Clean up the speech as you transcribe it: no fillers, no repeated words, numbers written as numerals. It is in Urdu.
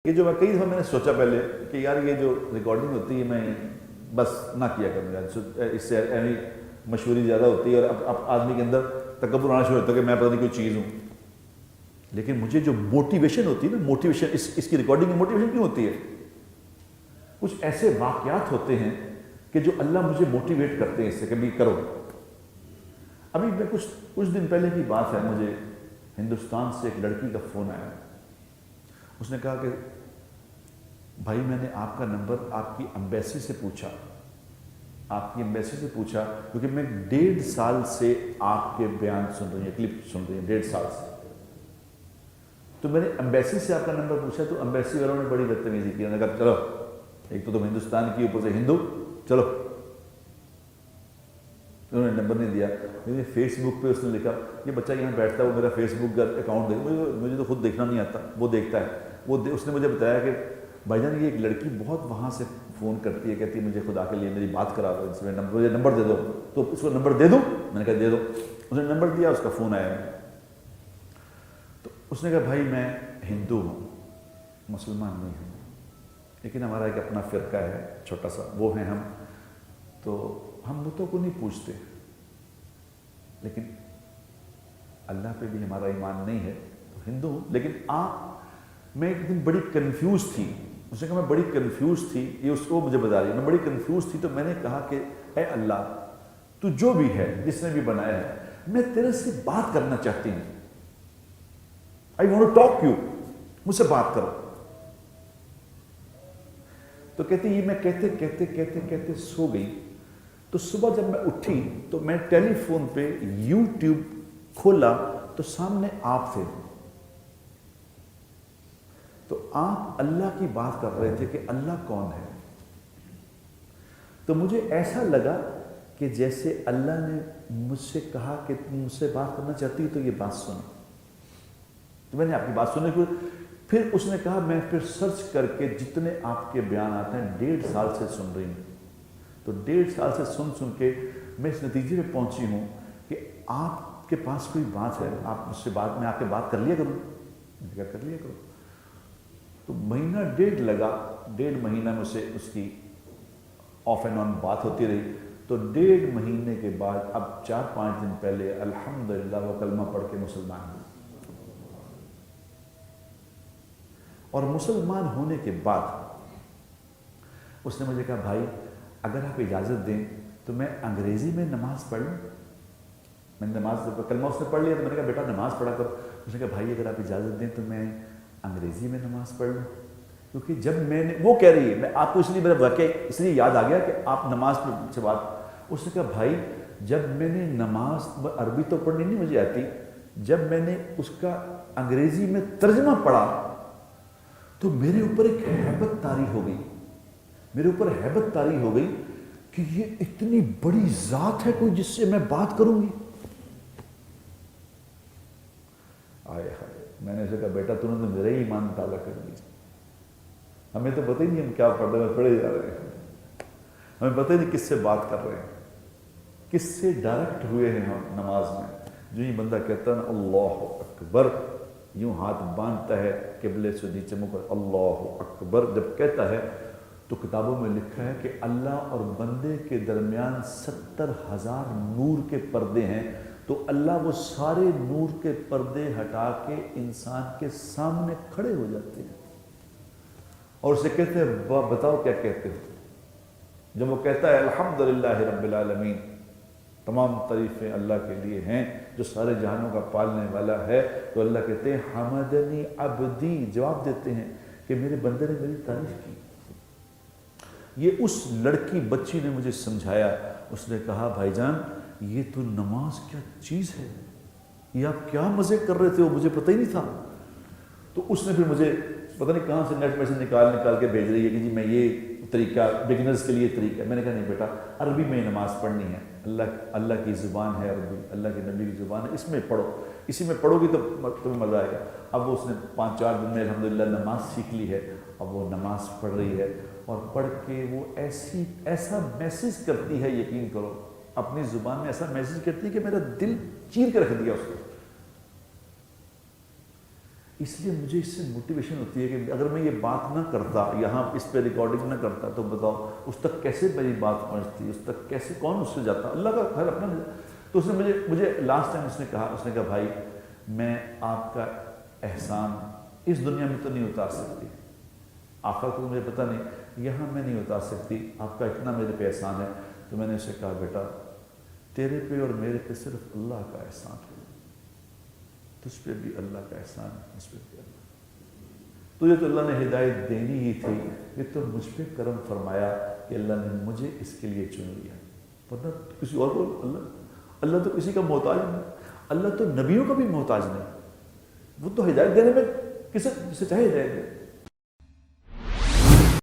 یہ جو میں کئی دفعہ میں نے سوچا پہلے کہ یار یہ جو ریکارڈنگ ہوتی ہے میں بس نہ کیا کروں یار، اس سے یعنی مشہوری زیادہ ہوتی ہے اور اب آدمی کے اندر تکبر آنا شروع ہوتا ہے کہ میں پتہ نہیں کوئی چیز ہوں. لیکن مجھے جو موٹیویشن ہوتی ہے نا، موٹیویشن اس کی ریکارڈنگ کی موٹیویشن کیوں ہوتی ہے؟ کچھ ایسے واقعات ہوتے ہیں کہ جو اللہ مجھے موٹیویٹ کرتے ہیں اس سے کہ بھی کرو. ابھی میں کچھ دن پہلے کی بات ہے، مجھے ہندوستان سے ایک لڑکی کا فون آیا. اس نے کہا کہ بھائی میں نے آپ کا نمبر آپ کی ایمبیسی سے پوچھا کیونکہ میں 1.5 سال سے آپ کے بیان سن رہی ہیں، کلپ سن رہی ہیں 1.5 سال سے. تو میں نے ایمبیسی سے آپ کا نمبر پوچھا تو ایمبیسی والوں نے بڑی بدتمیزی کی. انہوں نے کہا چلو ایک تو تم ہندوستان کی اوپر سے ہندو، چلو. انہوں نے نمبر نہیں دیا. لیکن فیس بک پہ اس نے لکھا یہ بچہ یہاں بیٹھتا ہے، وہ میرا فیس بک کا اکاؤنٹ دیکھ، مجھے تو خود دیکھنا نہیں آتا، وہ دیکھتا ہے. اس نے مجھے بتایا کہ بھائی جان یہ ایک لڑکی بہت وہاں سے فون کرتی ہے، کہتی ہے مجھے خدا کے لیے میری بات کرا دو، اس میں مجھے نمبر دے دو. تو اس کو نمبر دے دوں؟ میں نے کہا دے دو. اس نے نمبر دیا، اس کا فون آیا. تو اس نے کہا بھائی میں ہندو ہوں، مسلمان نہیں ہوں، لیکن ہمارا ایک اپنا فرقہ ہے چھوٹا سا، وہ ہیں ہم، تو ہم بتوں کو نہیں پوچھتے، لیکن اللہ پہ بھی ہمارا ایمان نہیں ہے، تو ہندو ہوں. لیکن میں ایک دن بڑی کنفیوز تھی. اس نے کہا میں بڑی کنفیوز تھی، یہ اس کو مجھے بتا رہی ہے، میں بڑی کنفیوز تھی. تو میں نے کہا کہ اے اللہ تو جو بھی ہے، جس نے بھی بنایا ہے، میں تیرے سے بات کرنا چاہتی ہوں. I want to talk you، مجھ سے بات کرو. تو کہتی یہ میں کہتے سو گئی. تو صبح جب میں اٹھی تو میں ٹیلی فون پہ یوٹیوب کھولا تو سامنے آپ تھے. تو آپ اللہ کی بات کر رہے تھے کہ اللہ کون ہے. تو مجھے ایسا لگا کہ جیسے اللہ نے مجھ سے کہا کہ تم مجھ سے بات کرنا چاہتی تو یہ بات سنو. تو میں نے آپ کی بات سننے کو، پھر اس نے کہا میں پھر سرچ کر کے جتنے آپ کے بیان آتے ہیں 1.5 سال سے سن رہی ہوں. تو 1.5 سال سے سن کے میں اس نتیجے پہ پہنچی ہوں کہ آپ کے پاس کوئی بات ہے، آپ مجھ سے میں آپ کے بات کر لیا کروں. میں نے کہا کر لیا کرو. تو مہینہ 1.5 لگا، 1.5 مہینہ مجھ سے اس کی آف اینڈ آن بات ہوتی رہی. تو 1.5 مہینے کے بعد اب 4-5 دن پہلے الحمدللہ وہ کلمہ پڑھ کے مسلمان ہوئی. اور مسلمان ہونے کے بعد اس نے مجھے کہا بھائی اگر آپ اجازت دیں تو میں انگریزی میں نماز پڑھ لوں. میں نے نماز کلمہ اس نے پڑھ لیا تو میں نے کہا بیٹا نماز پڑھا کرو. اس نے کہا بھائی اگر آپ اجازت دیں تو میں انگریزی میں نماز پڑھ لوں. کیونکہ جب میں نے وہ کہہ رہی ہے، میں آپ کو اس لیے میرا واقعہ اس لیے یاد آ گیا کہ آپ نماز سے بات. اس نے کہا بھائی جب میں نے نماز عربی تو پڑھنی نہیں مجھے آتی، جب میں نے اس کا انگریزی میں ترجمہ پڑھا تو میرے اوپر ایک ہیبت طاری ہو گئی کہ یہ اتنی بڑی ذات ہے کوئی جس سے میں بات کروں گی. آئے ہائے، میں نے اسے کہا بیٹا تم نے تو میرا ہی ایمان مطالعہ کر دیا. ہمیں تو پتہ ہی نہیں ہم کیا پڑھ رہے ہیں، پڑھے جا رہے ہیں. ہمیں پتہ ہی نہیں کس سے بات کر رہے ہیں، کس سے ڈائریکٹ ہوئے ہیں ہم نماز میں. جو یہ بندہ کہتا ہے نا اللہ اکبر، یوں ہاتھ باندھتا ہے قبلے سے نیچے منہ کر اللہ اکبر جب کہتا ہے تو کتابوں میں لکھا ہے کہ اللہ اور بندے کے درمیان 70,000 نور کے پردے ہیں. تو اللہ وہ سارے نور کے پردے ہٹا کے انسان کے سامنے کھڑے ہو جاتے ہیں اور اسے کہتے ہیں بتاؤ کیا کہتے ہو. جب وہ کہتا ہے الحمدللہ رب العالمین، تمام تعریفیں اللہ کے لیے ہیں جو سارے جہانوں کا پالنے والا ہے، تو اللہ کہتے ہیں حمدنی عبدی، جواب دیتے ہیں کہ میرے بندے نے میری تعریف کی. یہ اس لڑکی بچی نے مجھے سمجھایا. اس نے کہا بھائی جان یہ تو نماز کیا چیز ہے، یہ آپ کیا مزے کر رہے تھے، وہ مجھے پتہ ہی نہیں تھا. تو اس نے پھر مجھے پتہ نہیں کہاں سے نیٹ میں سے نکال کے بھیج رہی ہے کہ جی میں یہ طریقہ بگنرز کے لیے طریقہ ہے. میں نے کہا نہیں بیٹا عربی میں نماز پڑھنی ہے، اللہ کی زبان ہے عربی، اللہ کے نبی کی زبان ہے، اس میں پڑھو، اسی میں پڑھو گی تو تمہیں مزہ آئے گا. اب وہ اس نے 5-4 دن میں الحمدللہ نماز سیکھ لی ہے. اب وہ نماز پڑھ رہی ہے اور پڑھ کے وہ ایسا میسیج کرتی ہے، یقین کرو اپنی زبان میں ایسا میسیج کرتی ہے کہ میرا دل چیر کے رکھ دیا اس کو. اس لیے مجھے اس سے موٹیویشن ہوتی ہے کہ اگر میں یہ بات نہ کرتا، یہاں اس پہ ریکارڈنگ نہ کرتا، تو بتاؤ اس تک کیسے میری بات پہنچتی، اس تک کیسے، کون اس سے جاتا، اللہ کا خیر اپنا۔ تو اس نے مجھے لاسٹ ٹائم اس نے کہا بھائی میں آپ کا احسان اس دنیا میں تو نہیں اتار سکتی، آخر کو مجھے پتہ نہیں، یہاں میں نہیں اتار سکتی، آپ کا اتنا میرے پہ احسان ہے۔ تو میں نے اسے کہا بیٹا تیرے پہ اور میرے پہ صرف اللہ کا احسان ہے، تجھ پہ بھی اللہ کا احسان ہے، مجھ پہ بھی اللہ۔ تجھے تو اللہ نے ہدایت دینی ہی تھی، یہ تو مجھ پہ کرم فرمایا کہ اللہ نے مجھے اس کے لیے چن لیا، ورنہ کسی اور کو اللہ تو کسی کا محتاج نہیں، اللہ تو نبیوں کا بھی محتاج نہیں، وہ تو ہدایت دینے میں کسے چاہے ہدایت دے۔